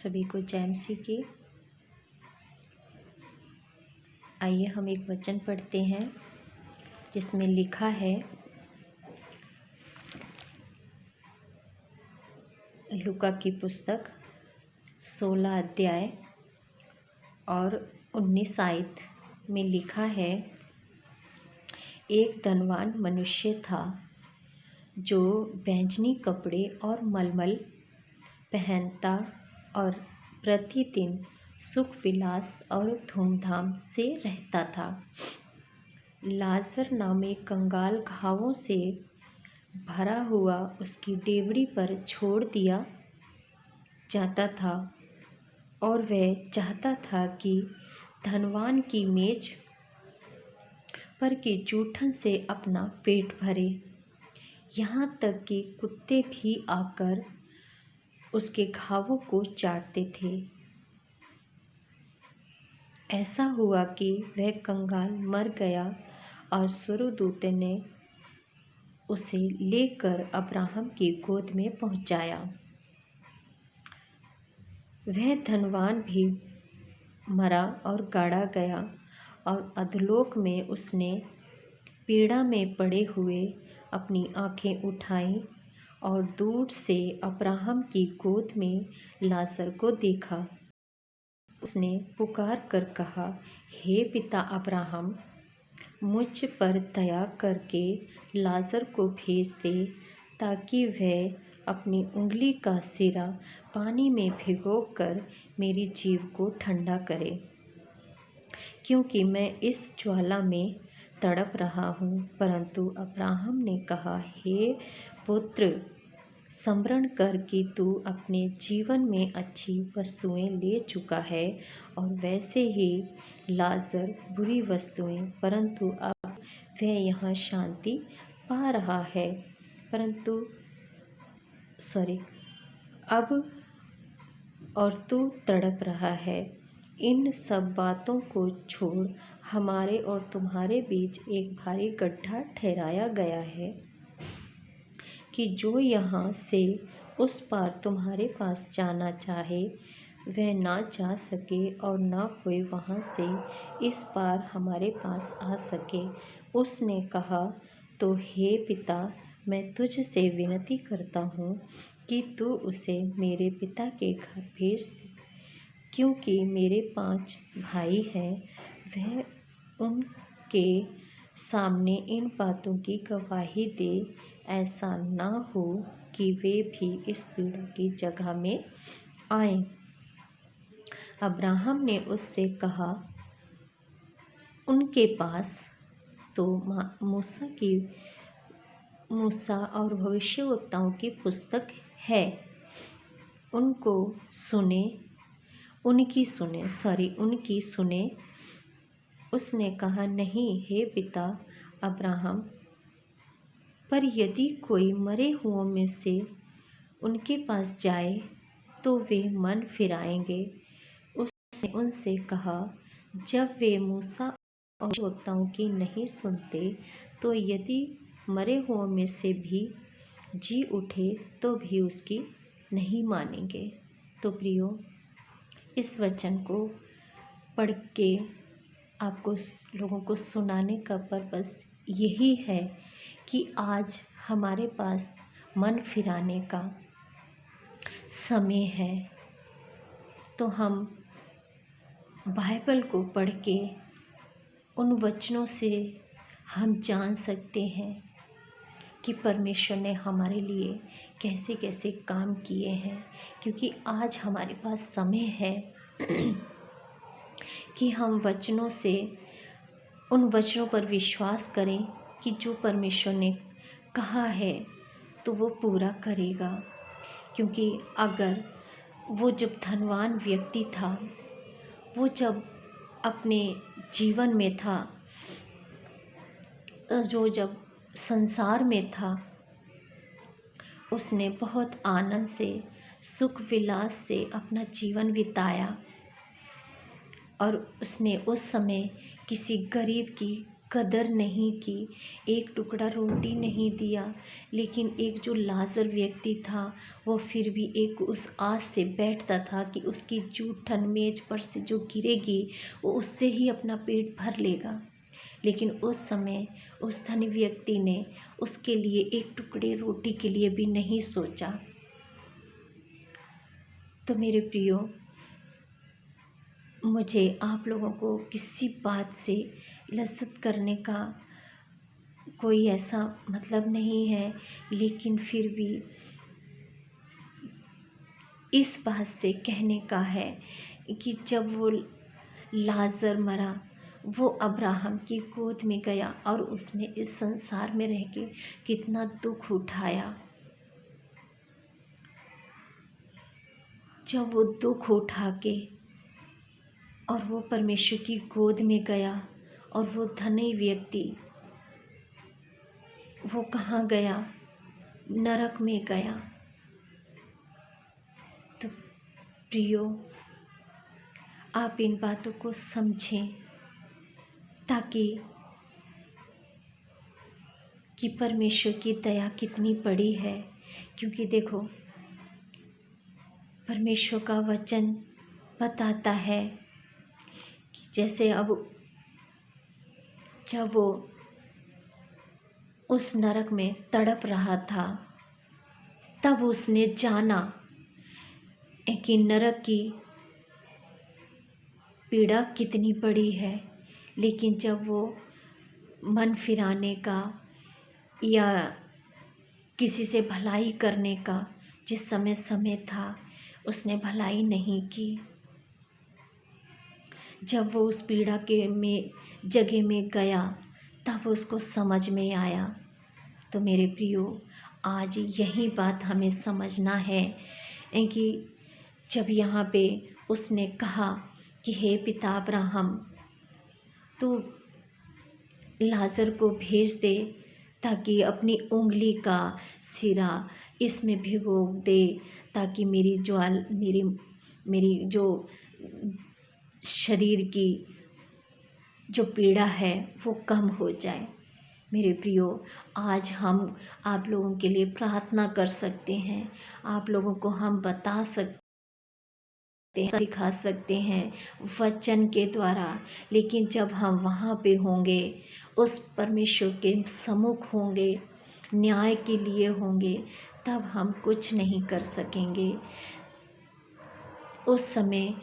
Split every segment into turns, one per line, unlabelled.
सभी को जय मसीह की। आइए हम एक वचन पढ़ते हैं जिसमें लिखा है, लूका की पुस्तक 16 अध्याय और 19 आयत में लिखा है, एक धनवान मनुष्य था जो बैंजनी कपड़े और मलमल पहनता और प्रतिदिन सुख विलास और धूमधाम से रहता था। लाजर नाम एक कंगाल घावों से भरा हुआ उसकी डेवढ़ी पर छोड़ दिया जाता था और वह चाहता था कि धनवान की मेज पर की जूठन से अपना पेट भरे, यहाँ तक कि कुत्ते भी आकर उसके घावों को चाटते थे। ऐसा हुआ कि वह कंगाल मर गया और स्वर्गदूत ने उसे लेकर अब्राहम की गोद में पहुंचाया। वह धनवान भी मरा और गाड़ा गया और अधोलोक में उसने पीड़ा में पड़े हुए अपनी आंखें उठाईं और दूर से अब्राहम की गोद में लाजर को देखा। उसने पुकार कर कहा, हे पिता अब्राहम, मुझ पर दया करके लाजर को भेज दे ताकि वह अपनी उंगली का सिरा पानी में भिगोकर मेरी जीभ को ठंडा करे, क्योंकि मैं इस ज्वाला में तड़प रहा हूँ। परंतु अब्राहम ने कहा, हे पुत्र, स्मरण कर कि तू अपने जीवन में अच्छी वस्तुएं ले चुका है और वैसे ही लाजर बुरी वस्तुएं, परंतु अब वह यहाँ शांति पा रहा है, अब और तू तड़प रहा है। इन सब बातों को छोड़ हमारे और तुम्हारे बीच एक भारी गड्ढा ठहराया गया है कि जो यहाँ से उस पार तुम्हारे पास जाना चाहे वह ना जा सके और ना कोई वहाँ से इस पार हमारे पास आ सके। उसने कहा, तो हे पिता, मैं तुझसे विनती करता हूँ कि तू उसे मेरे पिता के घर भेज दे, क्योंकि मेरे 5 भाई हैं। वह उनके सामने इन बातों की गवाही दे, ऐसा ना हो कि वे भी इस पीड़ा की जगह में आएं। अब्राहम ने उससे कहा, उनके पास तो मूसा और भविष्यवक्ताओं की पुस्तक है, उनकी सुने। उसने कहा, नहीं हे पिता अब्राहम, पर यदि कोई मरे हुओं में से उनके पास जाए तो वे मन फिराएंगे। उसने उनसे कहा, जब वे मूसा और वक्ताओं की नहीं सुनते, तो यदि मरे हुओं में से भी जी उठे तो भी उसकी नहीं मानेंगे। तो प्रियो, इस वचन को पढ़ के आपको लोगों को सुनाने का पर्पस यही है कि आज हमारे पास मन फिराने का समय है, तो हम बाइबल को पढ़ के उन वचनों से हम जान सकते हैं कि परमेश्वर ने हमारे लिए कैसे कैसे काम किए हैं। क्योंकि आज हमारे पास समय है कि हम उन वचनों पर विश्वास करें कि जो परमेश्वर ने कहा है तो वो पूरा करेगा। क्योंकि अगर वो जब धनवान व्यक्ति था, वो जब अपने जीवन में था, जब संसार में था, उसने बहुत आनंद से सुख विलास से अपना जीवन बिताया और उसने उस समय किसी गरीब की कदर नहीं की, एक टुकड़ा रोटी नहीं दिया। लेकिन एक जो लाज़र व्यक्ति था वो फिर भी एक उस आस से बैठता था कि उसकी जूठन मेज पर से जो गिरेगी वो उससे ही अपना पेट भर लेगा। लेकिन उस समय उस धनी व्यक्ति ने उसके लिए एक टुकड़े रोटी के लिए भी नहीं सोचा। तो मेरे प्रियो, मुझे आप लोगों को किसी बात से लज्जत करने का कोई ऐसा मतलब नहीं है, लेकिन फिर भी इस बात से कहने का है कि जब वो लाज़र मरा, वो अब्राहम की गोद में गया और उसने इस संसार में रह के कितना दुख उठाया। जब वो दुख उठा के और वो परमेश्वर की गोद में गया और वो धनी व्यक्ति वो कहाँ गया? नरक में गया। तो प्रियो, आप इन बातों को समझें ताकि कि परमेश्वर की दया कितनी बड़ी है। क्योंकि देखो, परमेश्वर का वचन बताता है कि जैसे अब जब वो उस नरक में तड़प रहा था, तब उसने जाना कि नरक की पीड़ा कितनी बड़ी है। लेकिन जब वो मन फिराने का या किसी से भलाई करने का जिस समय था, उसने भलाई नहीं की। जब वो उस पीड़ा के जगह में गया, तब उसको समझ में आया। तो मेरे प्रियो, आज यही बात हमें समझना है कि जब यहाँ पे उसने कहा कि हे पिता अब्राहम, तू लाज़र को भेज दे ताकि अपनी उंगली का सिरा इसमें भिगो दे, ताकि मेरी जो शरीर की जो पीड़ा है वो कम हो जाए। मेरे प्रियो, आज हम आप लोगों के लिए प्रार्थना कर सकते हैं, आप लोगों को हम बता सकते हैं, दिखा सकते हैं वचन के द्वारा। लेकिन जब हम वहाँ पे होंगे, उस परमेश्वर के सम्मुख होंगे, न्याय के लिए होंगे, तब हम कुछ नहीं कर सकेंगे। उस समय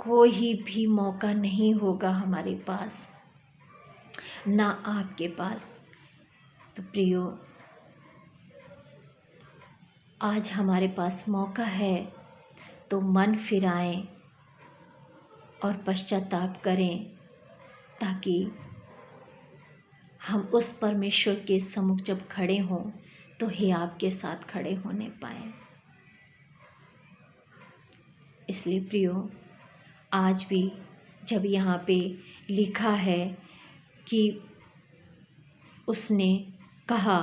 कोई भी मौका नहीं होगा हमारे पास, ना आपके पास। तो प्रियो, आज हमारे पास मौका है, तो मन फिराएं और पश्चाताप करें, ताकि हम उस परमेश्वर के सम्मुख जब खड़े हों तो ही आपके साथ खड़े होने पाएं। इसलिए प्रियो, आज भी जब यहाँ पे लिखा है कि उसने कहा,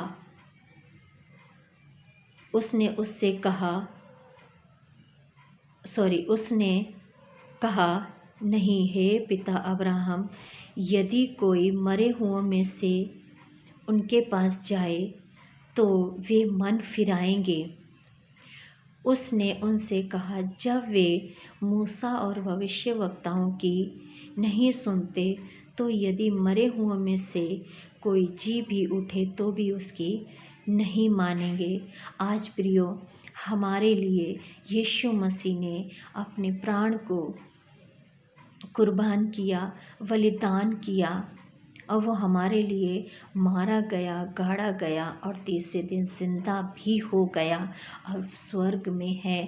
नहीं हे पिता अब्राहम, यदि कोई मरे हुओं में से उनके पास जाए तो वे मन फिराएंगे। उसने उनसे कहा, जब वे मूसा और भविष्यवक्ताओं की नहीं सुनते, तो यदि मरे हुओं में से कोई जी भी उठे तो भी उसकी नहीं मानेंगे। आज प्रियो, हमारे लिए यीशु मसीह ने अपने प्राण को कुर्बान किया, बलिदान किया, और वो हमारे लिए मारा गया, गाड़ा गया और तीसरे दिन जिंदा भी हो गया और स्वर्ग में है।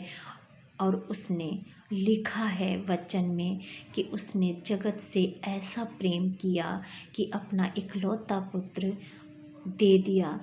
और उसने लिखा है वचन में कि उसने जगत से ऐसा प्रेम किया कि अपना इकलौता पुत्र दे दिया।